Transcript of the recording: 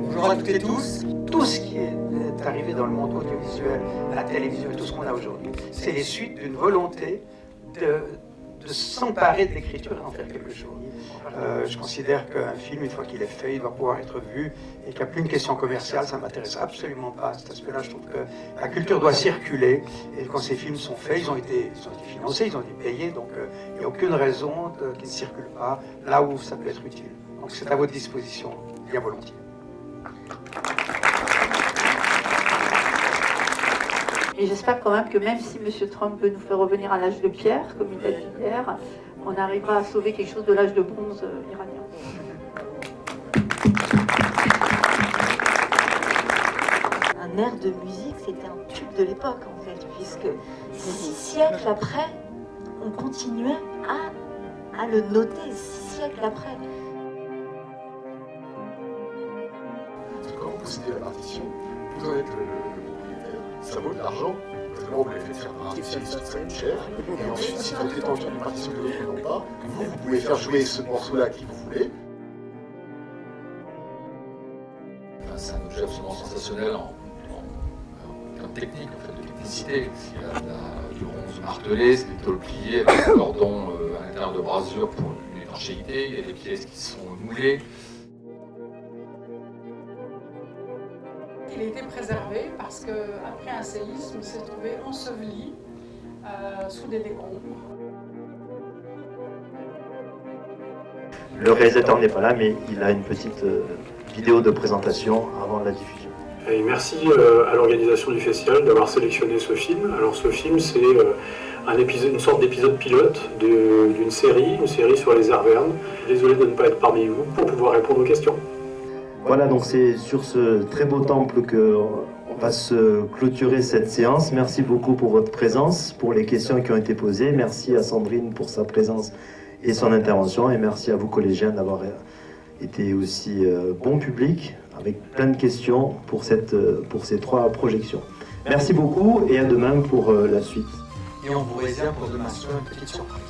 Bonjour à toutes et tous. Tout ce qui est arrivé dans le monde audiovisuel, la télévision, tout ce qu'on a aujourd'hui, c'est les suites d'une volonté de s'emparer de l'écriture et d'en faire quelque chose. Je considère qu'un film, une fois qu'il est fait, il doit pouvoir être vu et qu'il n'y a plus une question commerciale, ça ne m'intéresse absolument pas. À cet aspect-là, je trouve que la culture doit circuler et quand ces films sont faits, ils ont été financés, ils ont été payés, donc il n'y a aucune raison qu'ils ne circulent pas là où ça peut être utile. Donc c'est à votre disposition, bien volontiers. Et j'espère quand même que même si M. Trump veut nous faire revenir à l'âge de pierre, comme il a dit hier, on arrivera à sauver quelque chose de l'âge de bronze iranien. Un air de musique, c'était un tube de l'époque en fait, puisque 6 siècles après, on continuait à le noter, 6 siècles après. Quand vous possédez la partition, vous en êtes le propriétaire. Ça vaut de l'argent. Vous l'avez fait faire par un spécialiste, ça coûte cher. Et ensuite, si votre détenteur d'une partition que d'autres n'ont pas, vous pouvez faire jouer ce morceau-là qui vous voulez. Enfin, c'est un objet absolument sensationnel en termes techniques, en fait, de technicité. Il y a du bronze martelé, c'est des tôles pliées avec un cordon à l'intérieur de brasure pour l'étanchéité. Il y a des pièces qui sont moulées. Il a été préservé parce qu'après un séisme, il s'est trouvé enseveli sous des décombres. Le réalisateur n'est pas là, mais il a une petite vidéo de présentation avant la diffusion. Et merci à l'organisation du festival d'avoir sélectionné ce film. Alors ce film, c'est une sorte d'épisode pilote d'une série, une série sur les Arvernes. Désolé de ne pas être parmi vous pour pouvoir répondre aux questions. Voilà, donc c'est sur ce très beau temple qu'on va se clôturer cette séance. Merci beaucoup pour votre présence, pour les questions qui ont été posées. Merci à Sandrine pour sa présence et son intervention. Et merci à vous, collégiens, d'avoir été aussi bon public, avec plein de questions pour ces 3 projections. Merci beaucoup et à demain pour la suite. Et on vous réserve pour demain soir une petite surprise.